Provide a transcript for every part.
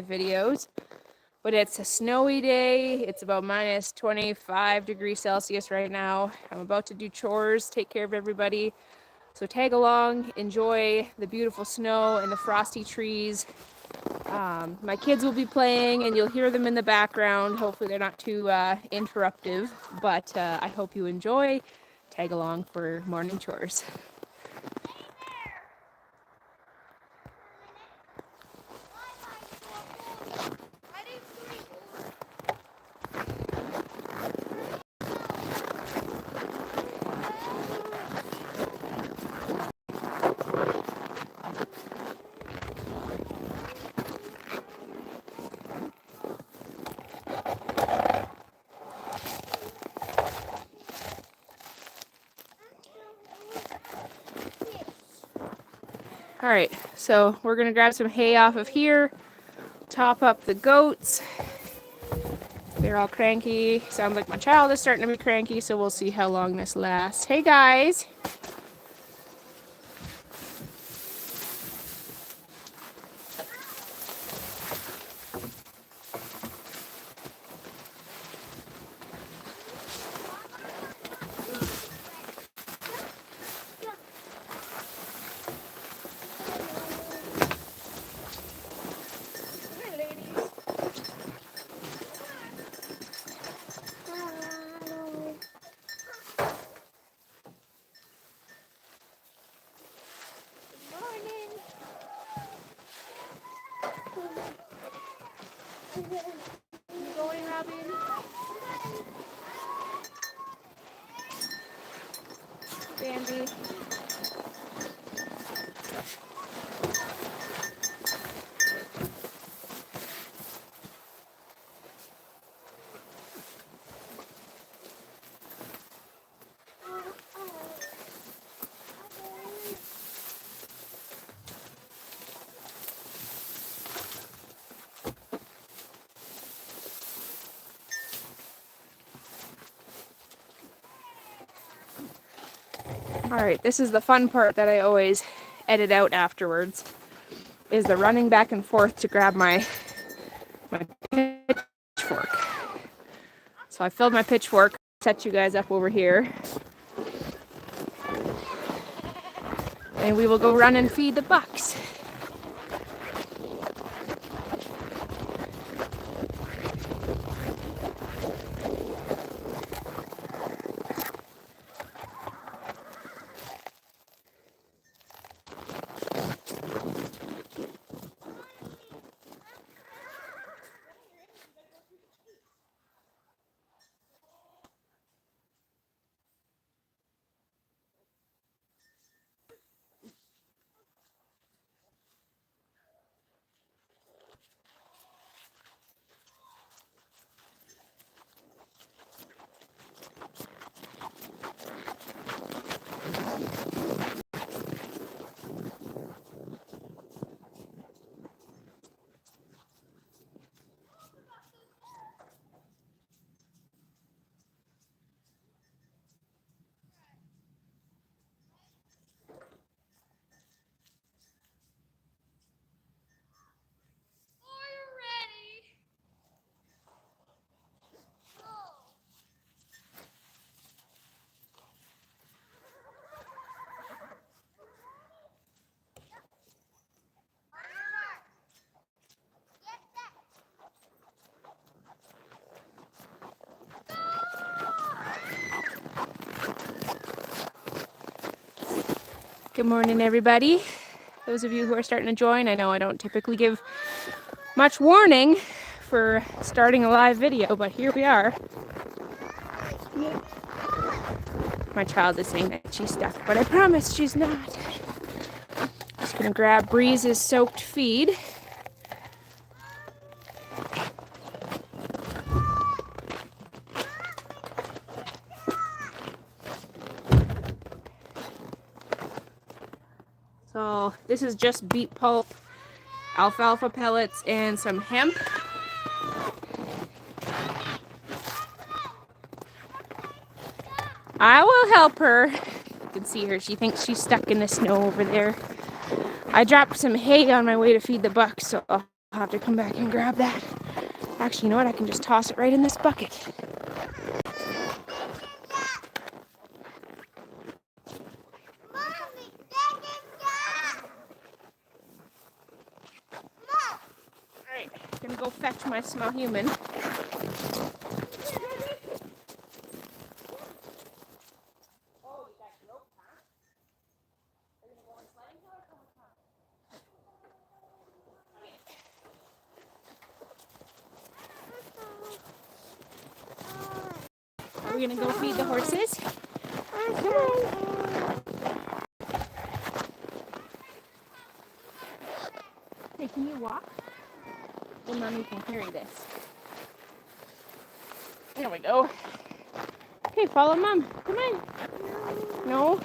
videos. But it's a snowy day. It's about minus 25 degrees Celsius right now. I'm about to do chores, take care of everybody. So tag along, enjoy the beautiful snow and the frosty trees. My kids will be playing and you'll hear them in the background. Hopefully they're not too interruptive, but I hope you enjoy. Tag along for morning chores. All right, so we're gonna grab some hay off of here, top up the goats. They're all cranky. Sounds like my child is starting to be cranky, so we'll see how long this lasts. Hey guys. Going, Robin? Bambi. Alright, this is the fun part that I always edit out afterwards, is the running back and forth to grab my pitchfork. So I filled my pitchfork, set you guys up over here, and we will go run and feed the bucks. Good morning, everybody. Those of you who are starting to join, I know I don't typically give much warning for starting a live video, but here we are. My child is saying that she's stuck, but I promise she's not. Just gonna grab Breeze's soaked feed. So this is just beet pulp, alfalfa pellets, and some hemp. I will help her. You can see her. She thinks she's stuck in the snow over there. I dropped some hay on my way to feed the bucks, so I'll have to come back and grab that. Actually, you know what? I can just toss it right in this bucket. Alright, gonna go fetch my small human. We're gonna go feed the horses. Come on. Hey, can you walk? Well, Mommy can carry this. There we go. Okay, follow Mom. Come on. No?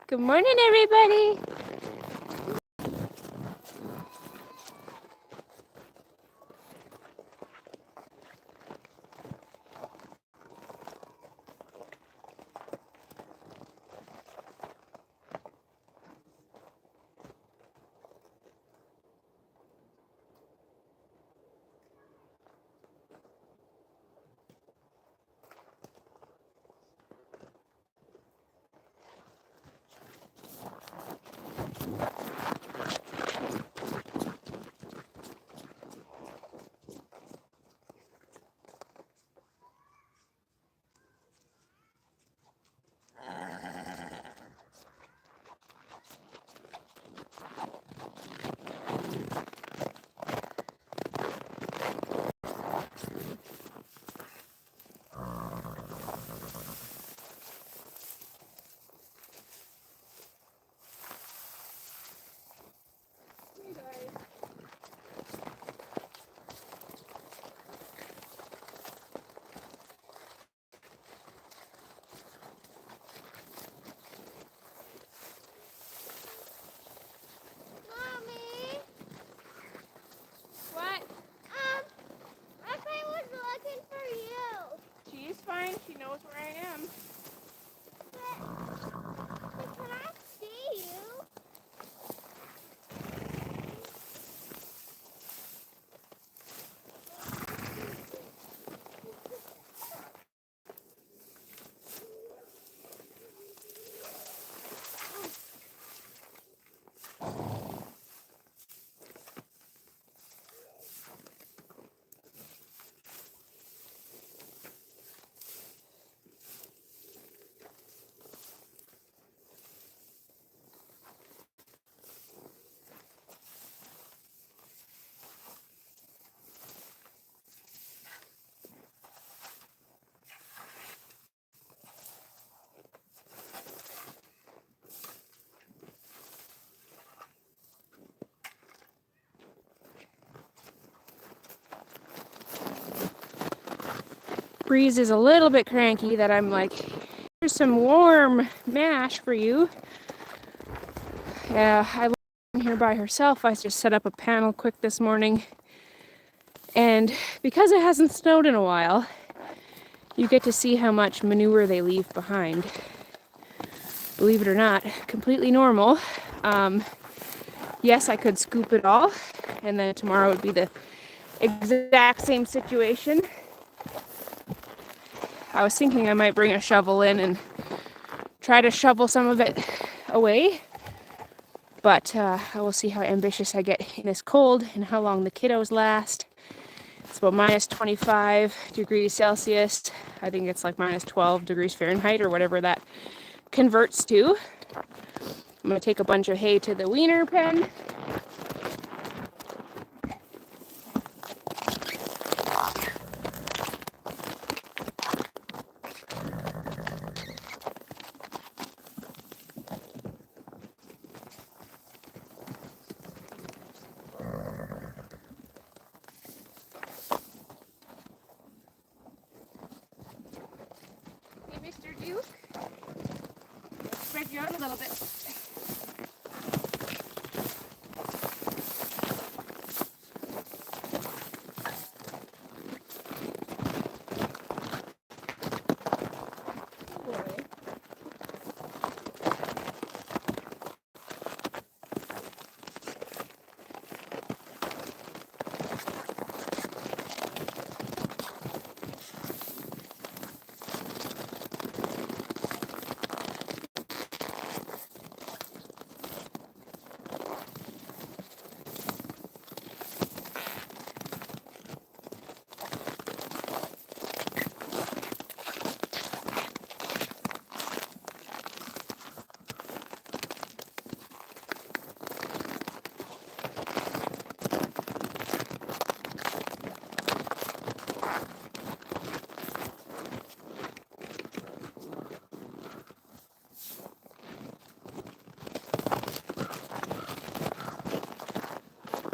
Good morning, everybody. She's fine. She knows where I am. But can I see you? Breeze is a little bit cranky that I'm like, here's some warm mash for you. Yeah, I left her here by herself. I just set up a panel quick this morning. And because it hasn't snowed in a while, you get to see how much manure they leave behind. Believe it or not, completely normal. Yes, I could scoop it all, and then tomorrow would be the exact same situation. I was thinking I might bring a shovel in and try to shovel some of it away, but I will see how ambitious I get in this cold and how long the kiddos last. It's about minus 25 degrees Celsius. I think it's like minus 12 degrees Fahrenheit or whatever that converts to. I'm going to take a bunch of hay to the weaner pen. you. Spread you out a little bit.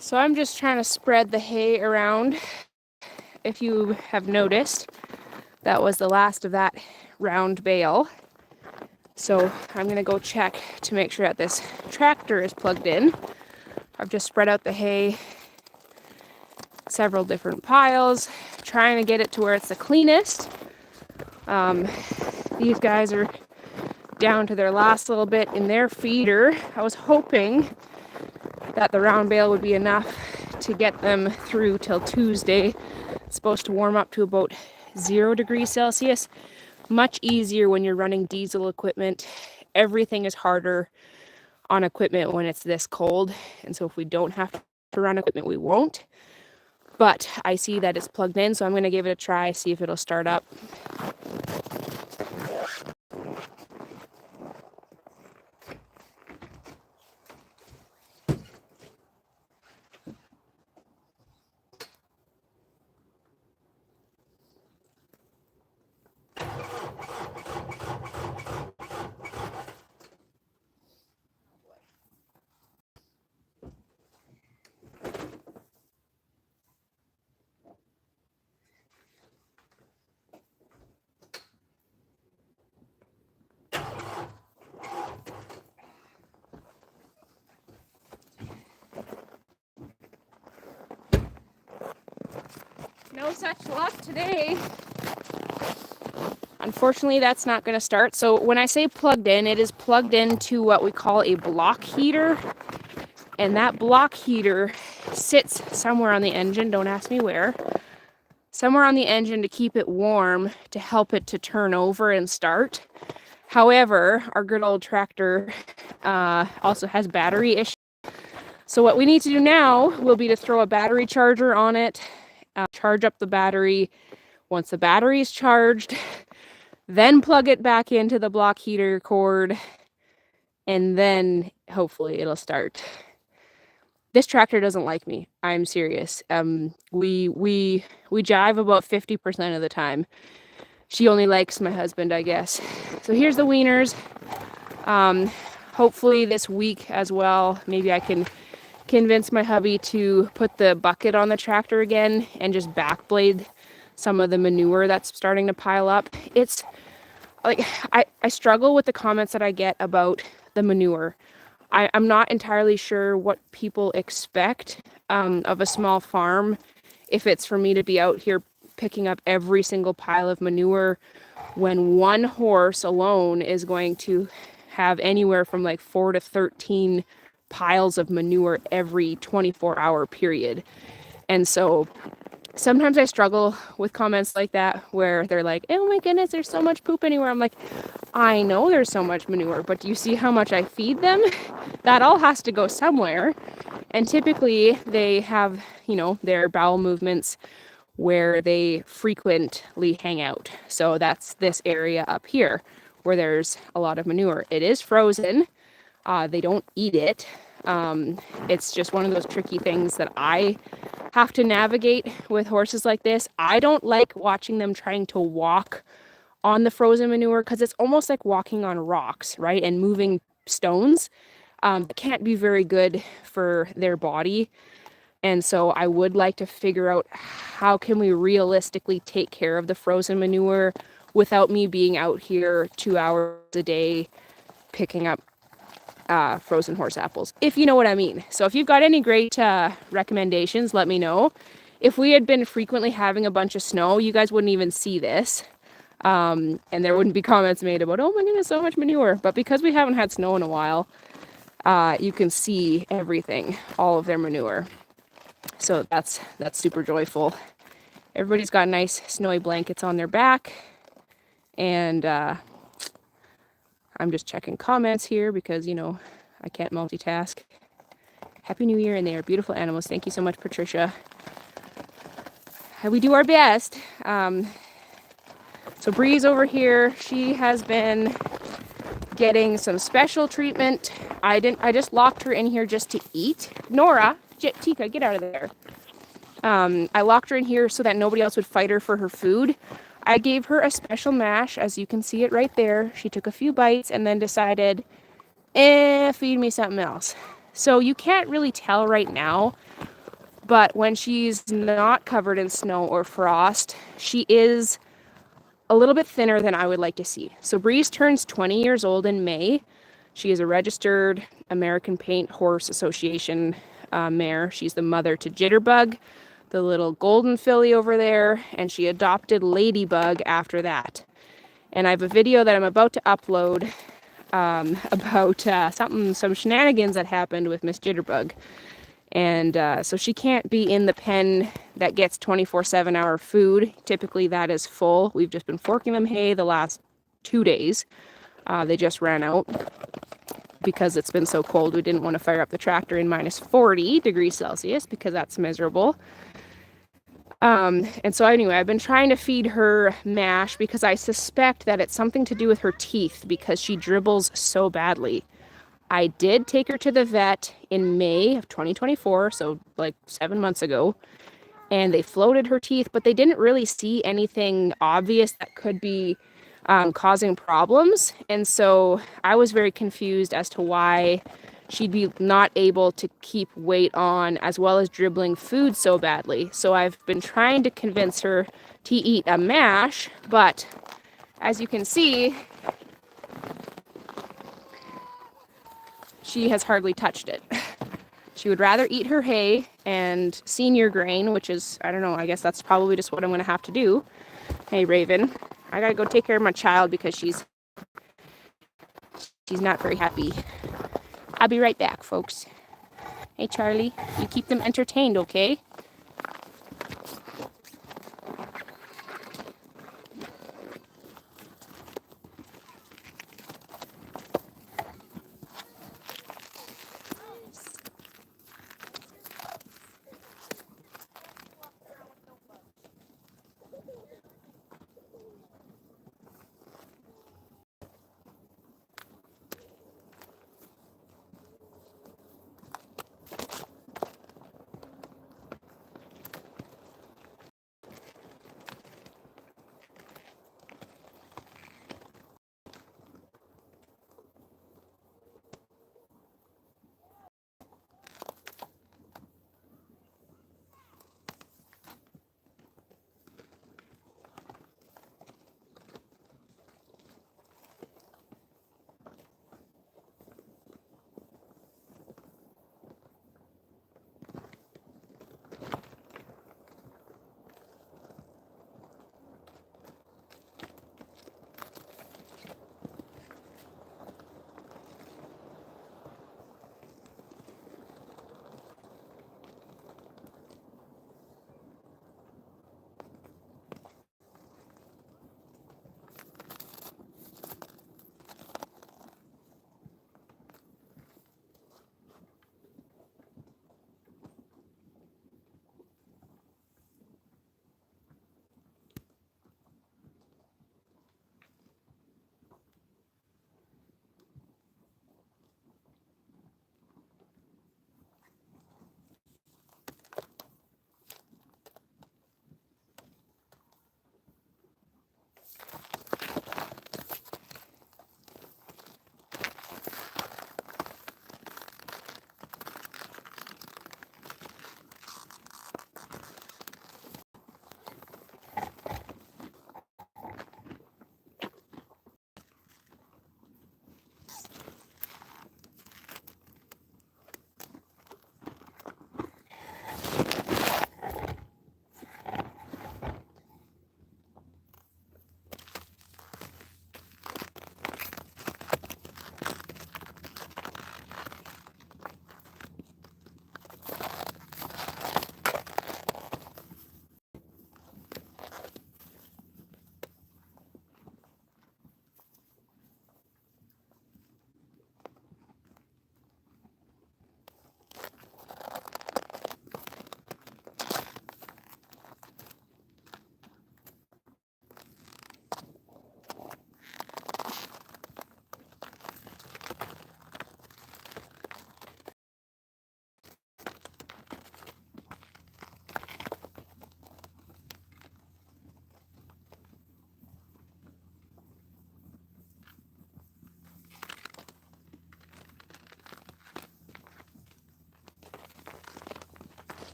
So I'm just trying to spread the hay around. If you have noticed, that was the last of that round bale. So I'm gonna go check to make sure that this tractor is plugged in. I've just spread out the hay, several different piles, trying to get it to where it's the cleanest. These guys are down to their last little bit in their feeder. I was hoping that the round bale would be enough to get them through till Tuesday. It's supposed to warm up to about 0 degrees Celsius. Much easier when you're running diesel equipment. Everything is harder on equipment when it's this cold. And so if we don't have to run equipment, we won't. But I see that it's plugged in, so I'm going to give it a try, see if it'll start up. No such luck today. Unfortunately, that's not going to start. So when I say plugged in, it is plugged into what we call a block heater. And that block heater sits somewhere on the engine, don't ask me where, somewhere on the engine to keep it warm, to help it to turn over and start. However, our good old tractor also has battery issues. So what we need to do now will be to throw a battery charger on it, charge up the battery. Once the battery is charged, then plug it back into the block heater cord, and then hopefully it'll start. This tractor doesn't like me. I'm serious. We jive about 50% of the time. She only likes my husband, I guess. So here's the wieners. Hopefully this week as well, maybe I can convince my hubby to put the bucket on the tractor again and just backblade some of the manure that's starting to pile up. It's like I struggle with the comments that I get about the manure. I'm not entirely sure what people expect of a small farm. If it's for me to be out here picking up every single pile of manure when one horse alone is going to have anywhere from like 4 to 13 piles of manure every 24-hour period. And so sometimes I struggle with comments like that where they're like, oh my goodness, there's so much poop anywhere. I'm like, I know there's so much manure, but do you see how much I feed them? That all has to go somewhere. And typically they have, their bowel movements where they frequently hang out. So that's this area up here where there's a lot of manure. It is frozen. They don't eat it. It's just one of those tricky things that I have to navigate with horses like this. I don't like watching them trying to walk on the frozen manure because it's almost like walking on rocks, right? And moving stones. It can't be very good for their body. And so I would like to figure out how can we realistically take care of the frozen manure without me being out here 2 hours a day picking up frozen horse apples, if you know what I mean. So if you've got any great recommendations, let me know. If we had been frequently having a bunch of snow, you guys wouldn't even see this. And there wouldn't be comments made about, oh my goodness, so much manure. But because we haven't had snow in a while, you can see everything, all of their manure. So that's super joyful. Everybody's got nice snowy blankets on their back. And I'm just checking comments here because, you know, I can't multitask. Happy New Year, and they are beautiful animals. Thank you so much, Patricia. We do our best. So Bree's over here. She has been getting some special treatment. I just locked her in here just to eat. Nora, Tika, get out of there. I locked her in here so that nobody else would fight her for her food. I gave her a special mash, as you can see it right there. She took a few bites and then decided, feed me something else. So you can't really tell right now, but when she's not covered in snow or frost, she is a little bit thinner than I would like to see. So Breeze turns 20 years old in May. She is a registered American Paint Horse Association mare. She's the mother to Jitterbug, the little golden filly over there, and she adopted Ladybug after that. And I have a video that I'm about to upload about some shenanigans that happened with Miss Jitterbug. And so she can't be in the pen that gets 24/7 hour food. Typically that is full. We've just been forking them hay the last 2 days. They just ran out because it's been so cold. We didn't want to fire up the tractor in minus 40 degrees Celsius because that's miserable. And so anyway, I've been trying to feed her mash because I suspect that it's something to do with her teeth because she dribbles so badly. I did take her to the vet in May of 2024, so like 7 months ago, and they floated her teeth, but they didn't really see anything obvious that could be causing problems. And so I was very confused as to why she'd be not able to keep weight on as well as dribbling food so badly. So I've been trying to convince her to eat a mash, but as you can see, she has hardly touched it. She would rather eat her hay and senior grain, which is, I don't know, I guess that's probably just what I'm going to have to do. Hey, Raven, I got to go take care of my child because she's not very happy. I'll be right back, folks. Hey, Charlie, you keep them entertained, okay?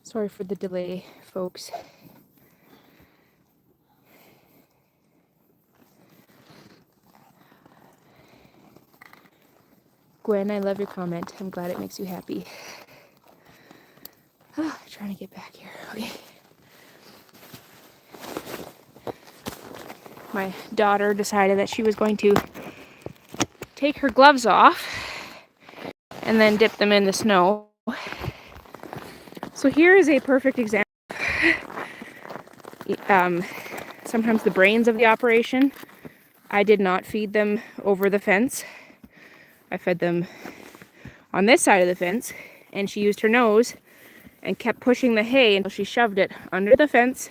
Sorry for the delay, folks. Gwen, I love your comment. I'm glad it makes you happy. Trying to get back here. Okay. My daughter decided that she was going to take her gloves off and then dip them in the snow. So here is a perfect example. Sometimes the brains of the operation. I did not feed them over the fence. I fed them on this side of the fence, and she used her nose and kept pushing the hay until she shoved it under the fence,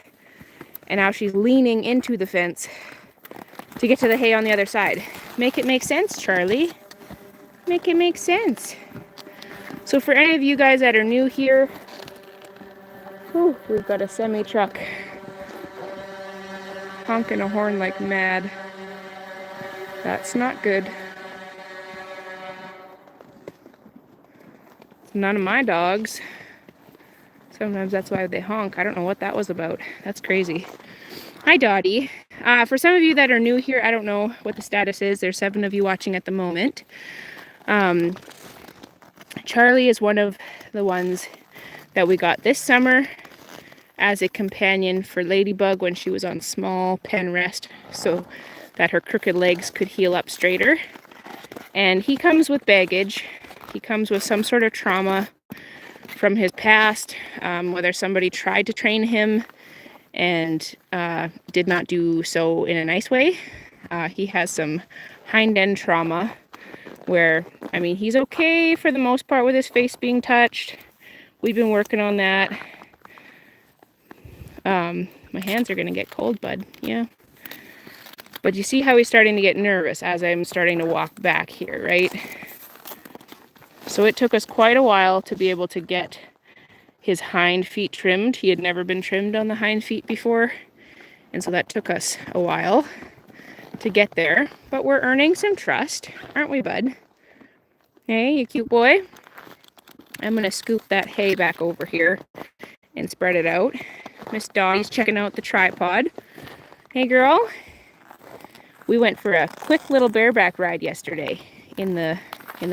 and now she's leaning into the fence to get to the hay on the other side. Make it make sense, Charlie. Make it make sense. So for any of you guys that are new here, we've got a semi-truck honking a horn like mad. That's not good. None of my dogs. Sometimes that's why they honk. I don't know what that was about. That's crazy. Hi, Dottie. For some of you that are new here, I don't know what the status is. There's 7 of you watching at the moment. Charlie is one of the ones that we got this summer as a companion for Ladybug when she was on small pen rest so that her crooked legs could heal up straighter. And he comes with baggage. He comes with some sort of trauma from his past, whether somebody tried to train him and did not do so in a nice way. He has some hind end trauma where, I mean, he's okay for the most part with his face being touched. We've been working on that. My hands are gonna get cold, bud. Yeah. But you see how he's starting to get nervous as I'm starting to walk back here, right? So it took us quite a while to be able to get his hind feet trimmed. He had never been trimmed on the hind feet before. And so that took us a while to get there. But we're earning some trust, aren't we, bud? Hey, you cute boy. I'm going to scoop that hay back over here and spread it out. Miss Dottie's checking out the tripod. Hey, girl. We went for a quick little bareback ride yesterday in the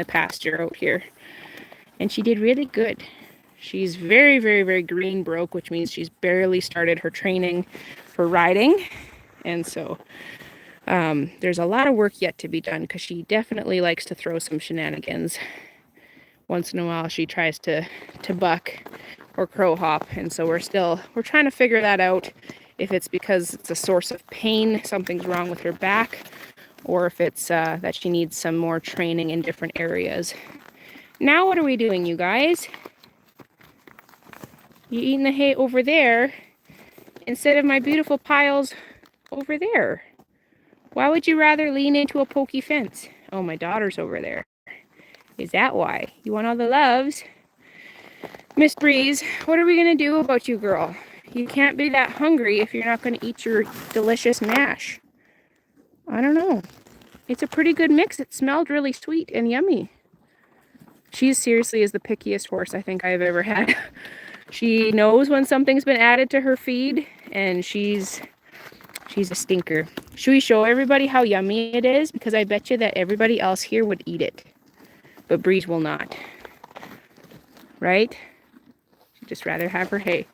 pasture out here. And she did really good. She's very, very, very green broke, which means she's barely started her training for riding. And so there's a lot of work yet to be done because she definitely likes to throw some shenanigans. Once in a while she tries to buck or crow hop. And so we're trying to figure that out, if it's because it's a source of pain, something's wrong with her back, or if it's that she needs some more training in different areas. Now what are we doing, you guys? You eating the hay over there instead of my beautiful piles over there. Why would you rather lean into a pokey fence? Oh, my daughter's over there. Is that why? You want all the loves? Miss Breeze, what are we going to do about you, girl? You can't be that hungry if you're not going to eat your delicious mash. I don't know. It's a pretty good mix. It smelled really sweet and yummy. She seriously is the pickiest horse I think I've ever had. She knows when something's been added to her feed, and she's a stinker. Should we show everybody how yummy it is? Because I bet you that everybody else here would eat it. But Breeze will not. Right? She'd just rather have her hay.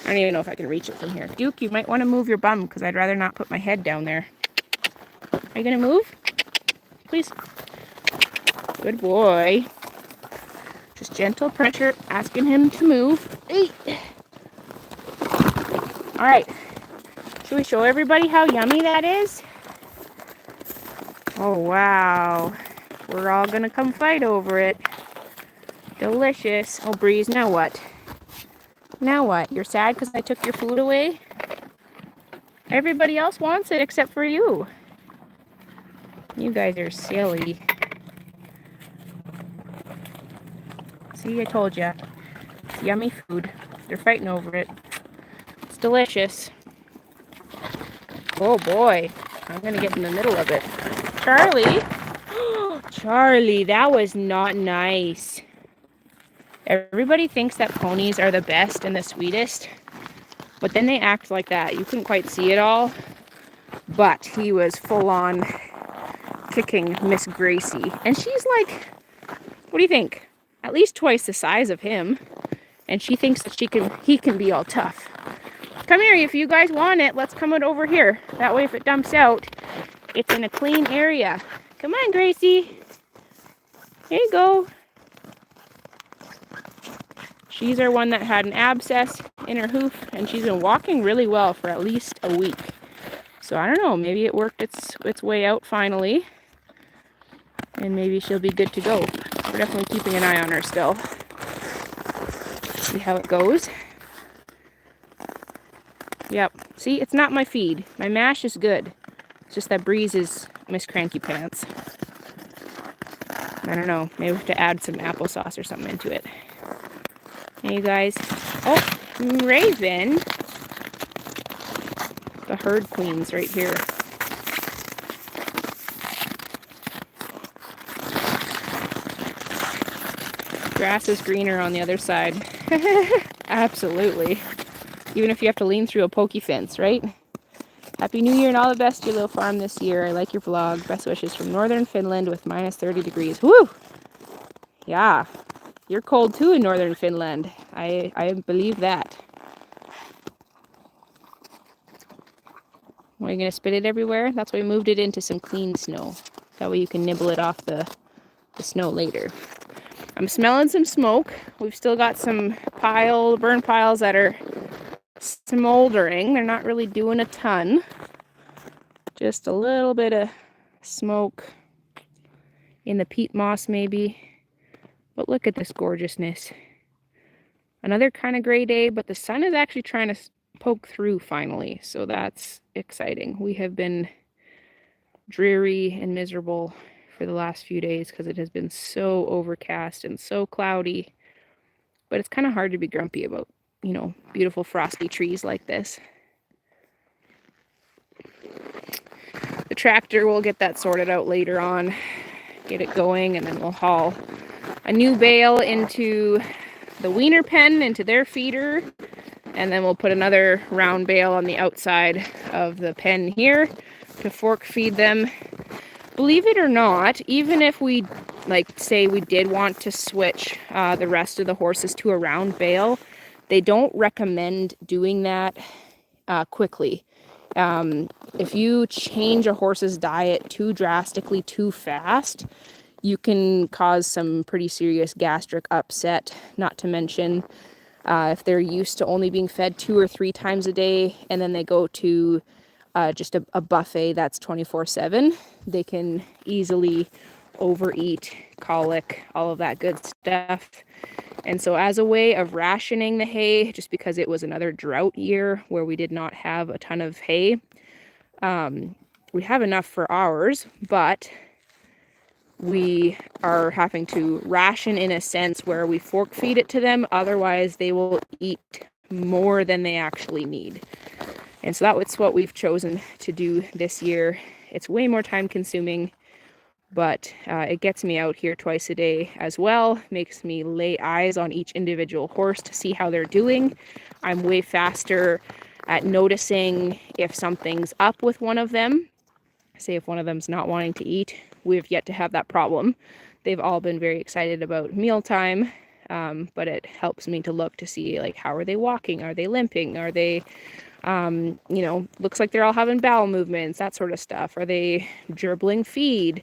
I don't even know if I can reach it from here. Duke, you might want to move your bum because I'd rather not put my head down there. Are you going to move? Please. Good boy. Just gentle pressure, asking him to move. Hey. All right. Should we show everybody how yummy that is? Oh, wow. We're all going to come fight over it. Delicious. Oh, Breeze, now what? Now what? You're sad because I took your food away? Everybody else wants it except for you. You guys are silly. See, I told you. It's yummy food. They're fighting over it. delicious. Oh boy, I'm gonna get in the middle of it. Charlie, Charlie, that was not nice. Everybody thinks that ponies are the best and the sweetest, but then they act like that. You couldn't quite see it all, but he was full on kicking Miss Gracie. And she's like, what do you think? At least twice the size of him. And she thinks that he can be all tough. Come here, if you guys want it, let's come over here. That way if it dumps out, it's in a clean area. Come on, Gracie. Here you go. She's our one that had an abscess in her hoof, and she's been walking really well for at least a week. So I don't know, maybe it worked its way out finally. And maybe she'll be good to go. We're definitely keeping an eye on her still. See how it goes. Yep. See, it's not my feed. My mash is good. It's just that Breeze is Miss Cranky Pants. I don't know. Maybe we have to add some applesauce or something into it. Hey, you guys. Oh, Raven. The herd queen's right here. Grass is greener on the other side. Absolutely. Even if you have to lean through a pokey fence, right? Happy New Year and all the best to your little farm this year. I like your vlog. Best wishes from northern Finland with minus 30 degrees. Woo! Yeah. You're cold too in northern Finland. I believe that. Are you going to spit it everywhere? That's why we moved it into some clean snow. That way you can nibble it off the snow later. I'm smelling some smoke. We've still got some burn piles that are smoldering. They're not really doing a ton. Just a little bit of smoke in the peat moss maybe. But look at this gorgeousness. Another kind of gray day, but the sun is actually trying to poke through finally. So that's exciting. We have been dreary and miserable for the last few days because it has been so overcast and so cloudy. But it's kind of hard to be grumpy about, you know, beautiful frosty trees like this. The tractor will get that sorted out later on, get it going, and then we'll haul a new bale into the weaner pen, into their feeder, and then we'll put another round bale on the outside of the pen here to fork feed them. Believe it or not, even if we, say we did want to switch the rest of the horses to a round bale, they don't recommend doing that quickly. If you change a horse's diet too drastically, too fast, you can cause some pretty serious gastric upset, not to mention if they're used to only being fed 2 or 3 times a day and then they go to just a buffet that's 24/7, they can easily overeat, colic, all of that good stuff. And so as a way of rationing the hay, just because it was another drought year where we did not have a ton of hay, we have enough for ours, but we are having to ration in a sense where we fork feed it to them. Otherwise, they will eat more than they actually need. And so that's what we've chosen to do this year. It's way more time consuming, but it gets me out here twice a day as well. Makes me lay eyes on each individual horse to see how they're doing. I'm way faster at noticing if something's up with one of them. Say if one of them's not wanting to eat. We've yet to have that problem. They've all been very excited about mealtime, but it helps me to look to see, like, how are they walking? Are they limping? Are they, looks like they're all having bowel movements, that sort of stuff. Are they gerbling feed?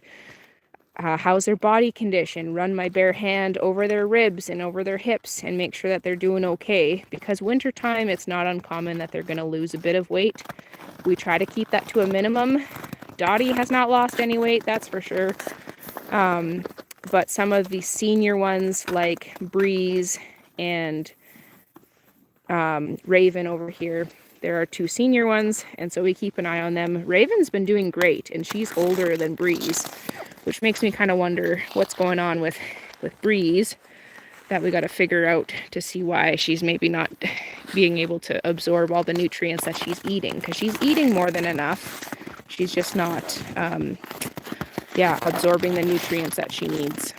How's their body condition? Run my bare hand over their ribs and over their hips and make sure that they're doing okay. Because wintertime, it's not uncommon that they're going to lose a bit of weight. We try to keep that to a minimum. Dottie has not lost any weight, that's for sure. But some of the senior ones like Breeze and Raven over here, there are 2 senior ones, and so we keep an eye on them. Raven's been doing great, and she's older than Breeze, which makes me kind of wonder what's going on with Breeze that we got to figure out to see why she's maybe not being able to absorb all the nutrients that she's eating, because she's eating more than enough. She's just not, absorbing the nutrients that she needs.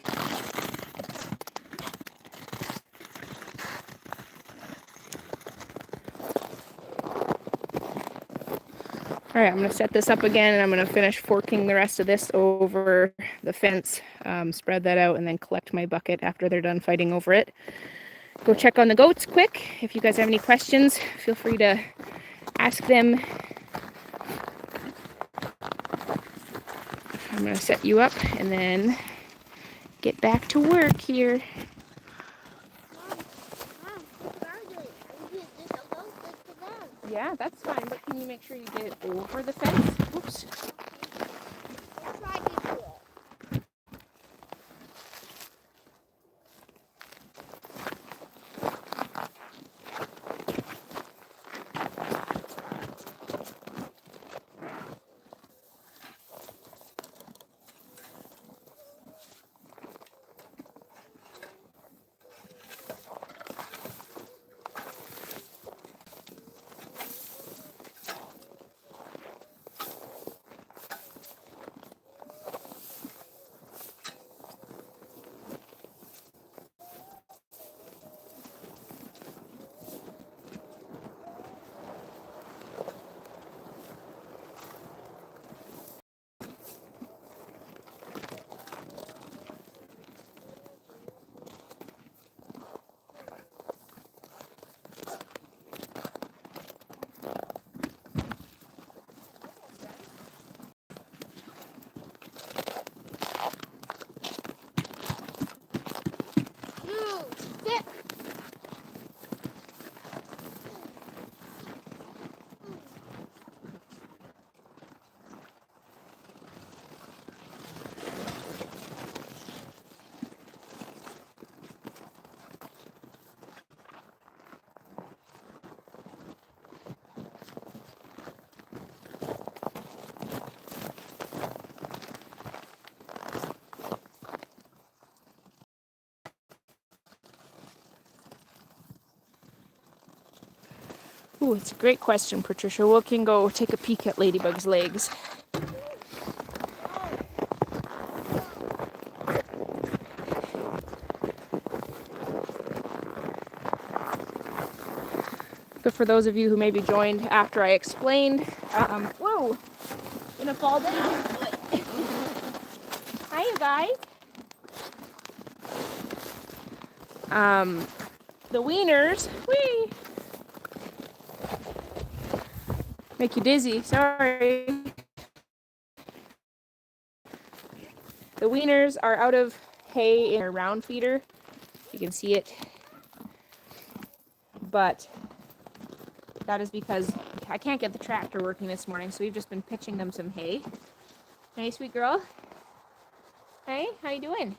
All right, I'm going to set this up again, and I'm going to finish forking the rest of this over the fence, spread that out, and then collect my bucket after they're done fighting over it. Go check on the goats quick. If you guys have any questions, feel free to ask them. I'm going to set you up and then get back to work here. Yeah, that's fine, but can you make sure you get it over the fence? Oops. Ooh, it's a great question, Patricia. We can go take a peek at Ladybug's legs. So for those of you who maybe joined after I explained, whoa, gonna fall down. Hi, you guys. The wieners, whee, make you dizzy, sorry. The wieners are out of hay in a round feeder. You can see it. But that is because I can't get the tractor working this morning, so we've just been pitching them some hay. Hey, sweet girl. Hey, how you doing?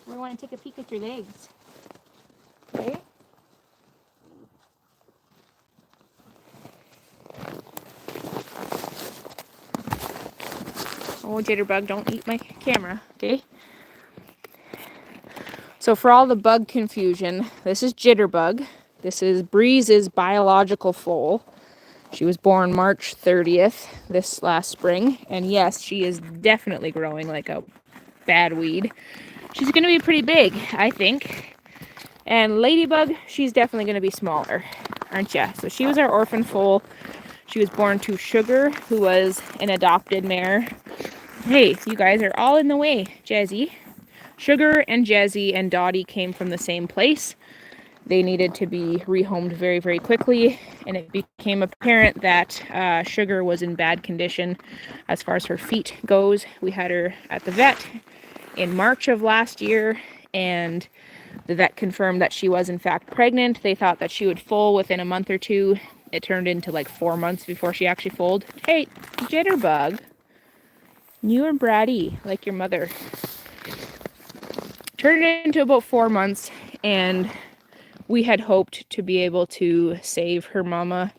We want to take a peek at your legs. Hey. Oh, Jitterbug, don't eat my camera, okay? So for all the bug confusion, this is Jitterbug. This is Breeze's biological foal. She was born March 30th this last spring. And yes, she is definitely growing like a bad weed. She's going to be pretty big, I think. And Ladybug, she's definitely going to be smaller, aren't ya? So she was our orphan foal. She was born to Sugar, who was an adopted mare. Hey, you guys are all in the way, Jazzy. Sugar and Jazzy and Dottie came from the same place. They needed to be rehomed very, very quickly, and it became apparent that Sugar was in bad condition as far as her feet goes. We had her at the vet in March of last year, and the vet confirmed that she was in fact pregnant. They thought that she would foal within a month or two. It turned into like 4 months before she actually foaled. Hey, Jitterbug. You and Bratty, like your mother. Turned it into about 4 months, and we had hoped to be able to save her mama,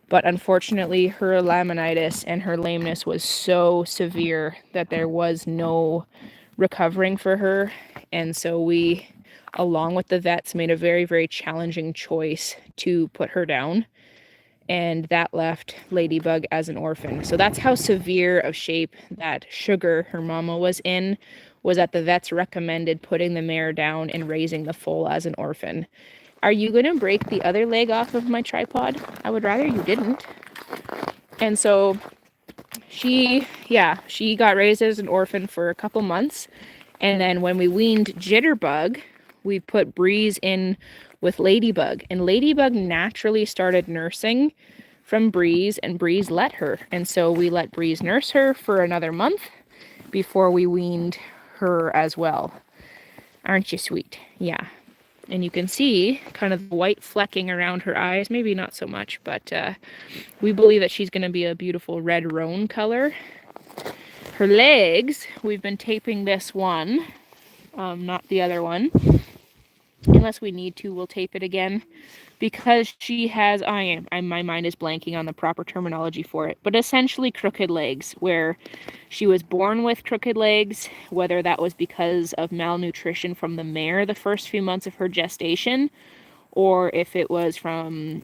but unfortunately her laminitis and her lameness was so severe that there was no recovering for her, and so we along with the vets, made a very, very challenging choice to put her down. And that left Ladybug as an orphan. So that's how severe of shape that Sugar, her mama, was in, was that the vets recommended putting the mare down and raising the foal as an orphan. Are you going to break the other leg off of my tripod? I would rather you didn't. And so she got raised as an orphan for a couple months. And then when we weaned Jitterbug, we put Breeze in with Ladybug. And Ladybug naturally started nursing from Breeze, and Breeze let her. And so we let Breeze nurse her for another month before we weaned her as well. Aren't you sweet? Yeah. And you can see kind of the white flecking around her eyes. Maybe not so much, but we believe that she's going to be a beautiful red roan color. Her legs, we've been taping this one, not the other one. Unless we need to, we'll tape it again. Because she has, my mind is blanking on the proper terminology for it, but essentially crooked legs, where she was born with crooked legs, whether that was because of malnutrition from the mare the first few months of her gestation, or if it was from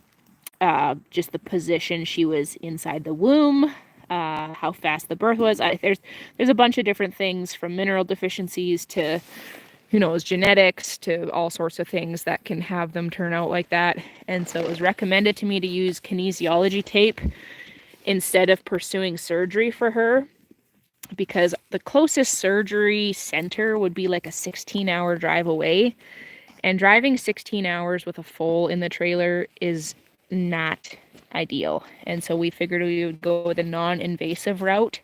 just the position she was inside the womb, how fast the birth was. There's a bunch of different things, from mineral deficiencies to genetics, to all sorts of things that can have them turn out like that. And so it was recommended to me to use kinesiology tape instead of pursuing surgery for her, because the closest surgery center would be like a 16-hour drive away. And driving 16 hours with a foal in the trailer is not ideal. And so we figured we would go with a non-invasive route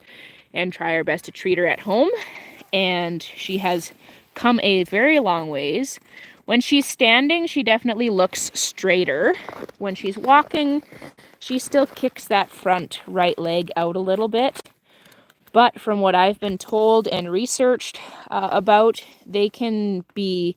and try our best to treat her at home. And she has come a very long ways. When she's standing, she definitely looks straighter. When she's walking, she still kicks that front right leg out a little bit. But from what I've been told and researched about, they can be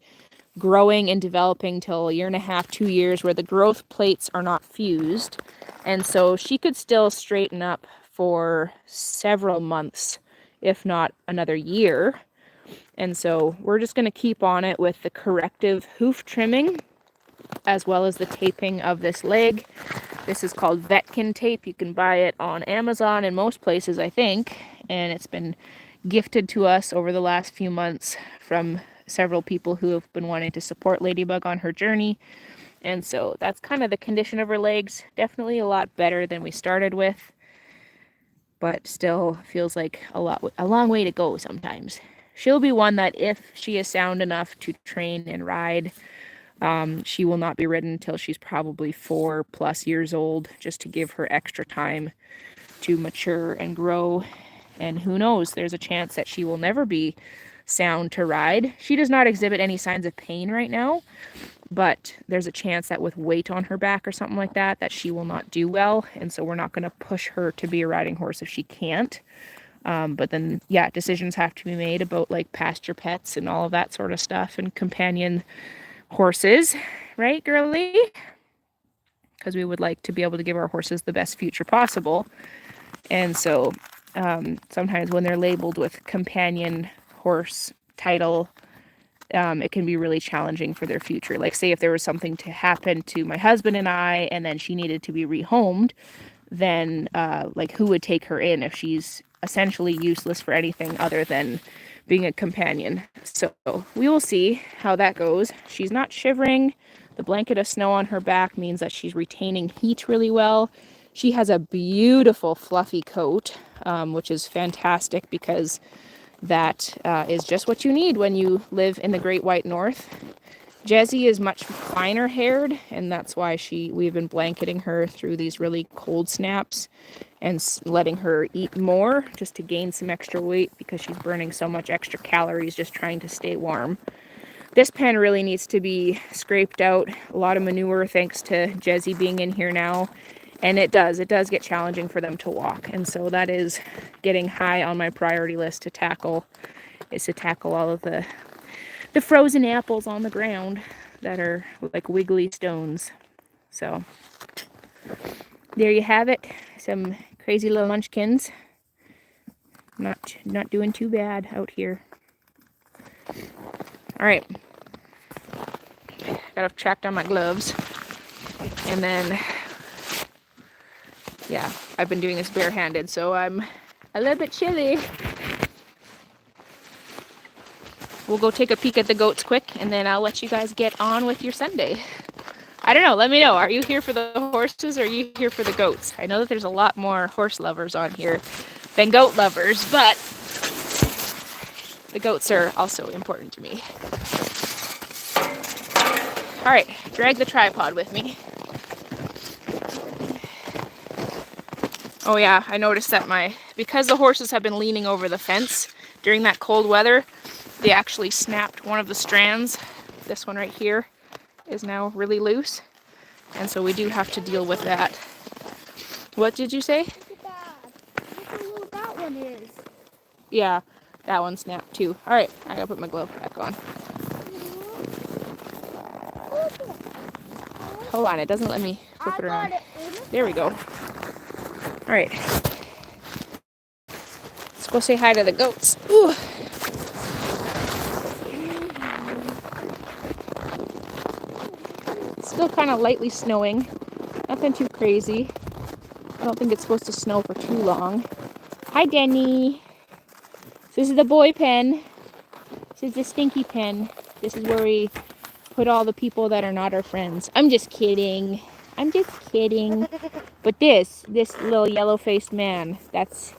growing and developing till a year and a half, 2 years, where the growth plates are not fused. And so she could still straighten up for several months, if not another year. And so we're just going to keep on it with the corrective hoof trimming, as well as the taping of this leg. This is called Vetkin tape. You can buy it on Amazon and most places, I think. And it's been gifted to us over the last few months from several people who have been wanting to support Ladybug on her journey. And so that's kind of the condition of her legs. Definitely a lot better than we started with, but still feels like a long way to go sometimes. She'll be one that, if she is sound enough to train and ride, she will not be ridden until she's probably 4+ years old, just to give her extra time to mature and grow. And who knows, there's a chance that she will never be sound to ride. She does not exhibit any signs of pain right now, but there's a chance that with weight on her back or something like that, that she will not do well. And so we're not going to push her to be a riding horse if she can't. But then, yeah, decisions have to be made about like pasture pets and all of that sort of stuff, and companion horses, right, girly? Because we would like to be able to give our horses the best future possible. And so sometimes when they're labeled with companion horse title, it can be really challenging for their future. Like, say if there was something to happen to my husband and I, and then she needed to be rehomed, then like, who would take her in if she's essentially useless for anything other than being a companion? So we will see how that goes. She's not shivering. The blanket of snow on her back means that she's retaining heat really well. She has a beautiful fluffy coat, which is fantastic, because that is just what you need when you live in the Great White North. Jessie is much finer haired, and that's why we've been blanketing her through these really cold snaps and letting her eat more just to gain some extra weight, because she's burning so much extra calories just trying to stay warm. This pen really needs to be scraped out. A lot of manure, thanks to Jessie being in here now. And it does get challenging for them to walk. And so that is getting high on my priority list to tackle all of the frozen apples on the ground that are like wiggly stones. So there you have it. Some crazy little munchkins. Not doing too bad out here. All right. Gotta track down my gloves. And then, yeah, I've been doing this barehanded, so I'm a little bit chilly. We'll go take a peek at the goats quick, and then I'll let you guys get on with your Sunday. I don't know, let me know. Are you here for the horses or are you here for the goats? I know that there's a lot more horse lovers on here than goat lovers, but the goats are also important to me. All right, drag the tripod with me. Oh yeah, I noticed that because the horses have been leaning over the fence during that cold weather, they actually snapped one of the strands. This one right here is now really loose. And so we do have to deal with that. What did you say? Look at that. Look how little that one is. Yeah, that one snapped too. All right, I gotta put my glove back on. Hold on, it doesn't let me flip it around. There we go. All right. Let's go say hi to the goats. Ooh. It's still kind of lightly snowing. Nothing too crazy. I don't think it's supposed to snow for too long. Hi, Denny. This is the boy pen. This is the stinky pen. This is where we put all the people that are not our friends. I'm just kidding. I'm just kidding. But this little yellow-faced man, that's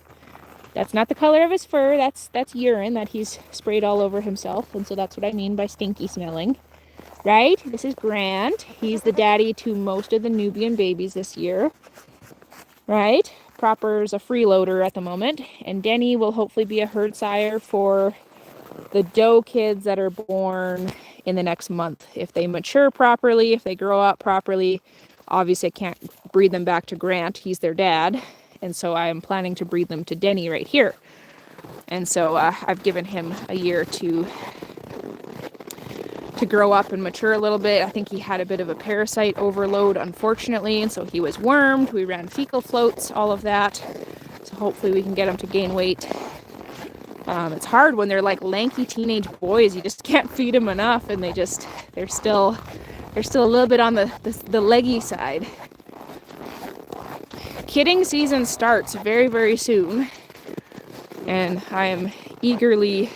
not the color of his fur. That's urine that he's sprayed all over himself. And so that's what I mean by stinky smelling. Right? This is Grant. He's the daddy to most of the Nubian babies this year. Right? Proper's a freeloader at the moment. And Denny will hopefully be a herd sire for the doe kids that are born in the next month. If they mature properly, if they grow up properly, obviously I can't breed them back to Grant. He's their dad. And so I am planning to breed them to Denny right here. And so I've given him a year to grow up and mature a little bit. I think he had a bit of a parasite overload, unfortunately, and so he was wormed. We ran fecal floats, all of that. So hopefully we can get him to gain weight. It's hard when they're like lanky teenage boys. You just can't feed them enough, and they're still a little bit on the leggy side. Kidding season starts very, very soon, and I am eagerly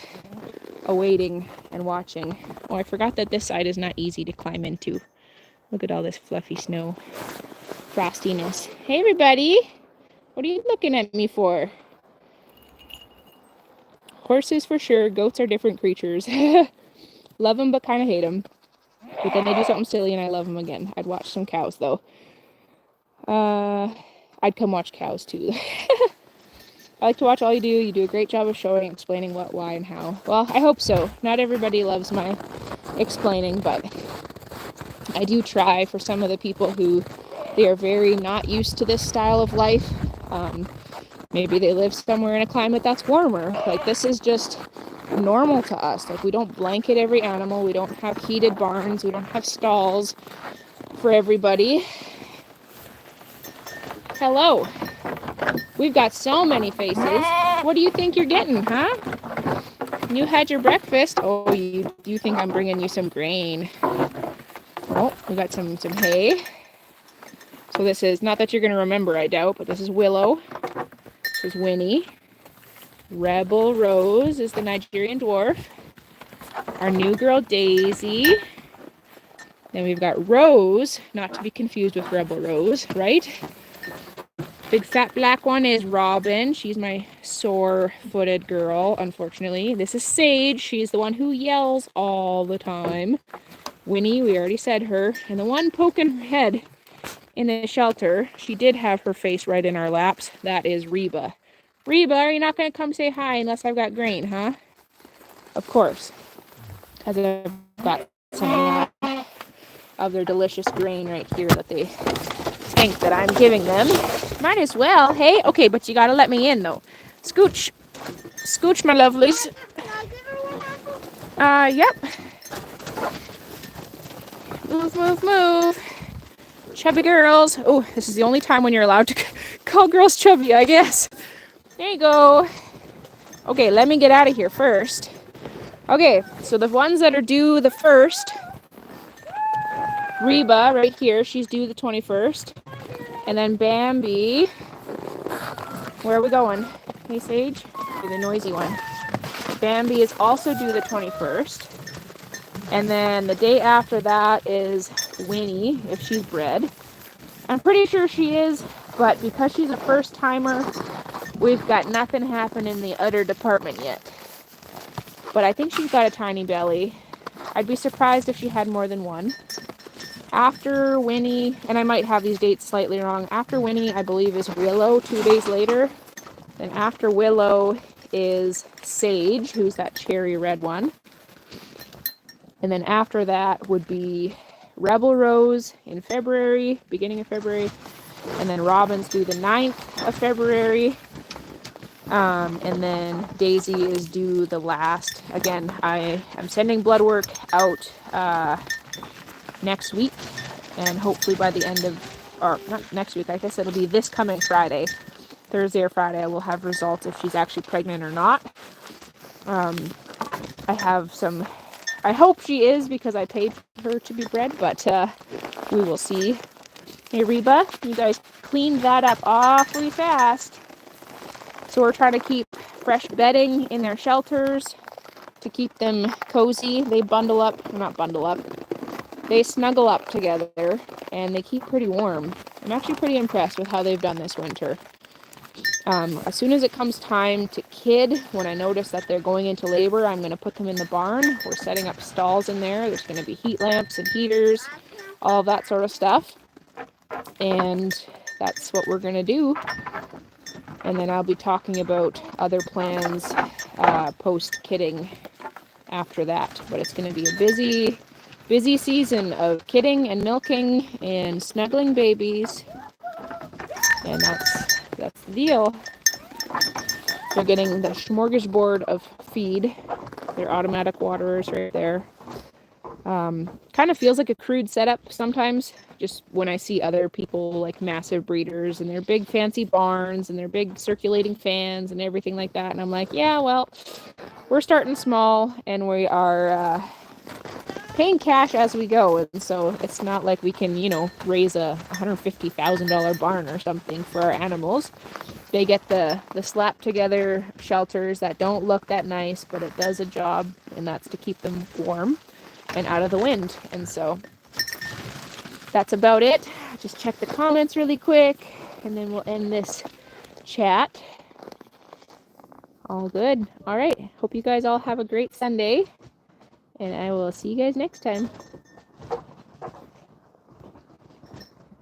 awaiting and watching. Oh, I forgot that this side is not easy to climb into. Look at all this fluffy snow. Frostiness. Hey everybody! What are you looking at me for? Horses for sure. Goats are different creatures. Love them but kind of hate them. But then they do something silly and I love them again. I'd watch some cows though. I'd come watch cows too. I like to watch all you do. You do a great job of showing, explaining what, why, and how. Well, I hope so. Not everybody loves my explaining, but I do try for some of the people who they are very not used to this style of life. Maybe they live somewhere in a climate that's warmer. Like this is just normal to us. Like we don't blanket every animal. We don't have heated barns. We don't have stalls for everybody. Hello. We've got so many faces. What do you think you're getting, huh? You had your breakfast. Oh, you think I'm bringing you some grain. Oh, we got some hay. So this is, not that you're going to remember, I doubt, but this is Willow. This is Winnie. Rebel Rose is the Nigerian dwarf. Our new girl, Daisy. Then we've got Rose, not to be confused with Rebel Rose, right? Big fat black one is Robin. She's my sore-footed girl, unfortunately. This is Sage. She's the one who yells all the time. Winnie, we already said her. And the one poking her head in the shelter, she did have her face right in our laps. That is Reba. Reba, are you not going to come say hi unless I've got grain, huh? Of course. Because I've got some of their delicious grain right here that they think that I'm giving them. Might as well, hey? Okay, but you gotta let me in, though. Scooch. Scooch, my lovelies. Yep. Move, move, move. Chubby girls. Oh, this is the only time when you're allowed to call girls chubby, I guess. There you go. Okay, let me get out of here first. Okay, so the ones that are due the first Reba right here, she's due the 21st. And then Bambi, where are we going? Hey Sage, you're the noisy one. Bambi is also due the 21st. And then the day after that is Winnie, if she's bred. I'm pretty sure she is, but because she's a first timer, we've got nothing happen in the udder department yet. But I think she's got a tiny belly. I'd be surprised if she had more than one. After Winnie, and I might have these dates slightly wrong, after Winnie, I believe, is Willow 2 days later. Then after Willow is Sage, who's that cherry red one. And then after that would be Rebel Rose in February, beginning of February. And then Robin's due the 9th of February. And then Daisy is due the last. Again, I am sending blood work out next week. And hopefully by the end of, or not next week, I guess it'll be this coming Friday. Thursday or Friday, I will have results if she's actually pregnant or not. I have some, I hope she is because I paid her to be bred, but we will see. Hey Reba, you guys cleaned that up awfully fast. So we're trying to keep fresh bedding in their shelters to keep them cozy. They bundle up, not bundle up, they snuggle up together and they keep pretty warm. I'm actually pretty impressed with how they've done this winter. As soon as it comes time to kid, when I notice that they're going into labor, I'm going to put them in the barn. We're setting up stalls in there. There's going to be heat lamps and heaters, all that sort of stuff. And that's what we're going to do. And then I'll be talking about other plans post-kidding after that. But it's going to be a busy season of kidding and milking and snuggling babies. And that's the deal. They're getting the smorgasbord of feed. Their automatic waterers right there. Kind of feels like a crude setup sometimes, just when I see other people like massive breeders and their big fancy barns and their big circulating fans and everything like that. And I'm like, yeah, well, we're starting small and we are paying cash as we go. And so it's not like we can, raise a $150,000 barn or something for our animals. They get the slap together shelters that don't look that nice, but it does a job, and that's to keep them warm and out of the wind. And so that's about it. Just check the comments really quick and then we'll end this chat. All good. All right. Hope you guys all have a great Sunday, and I will see you guys next time.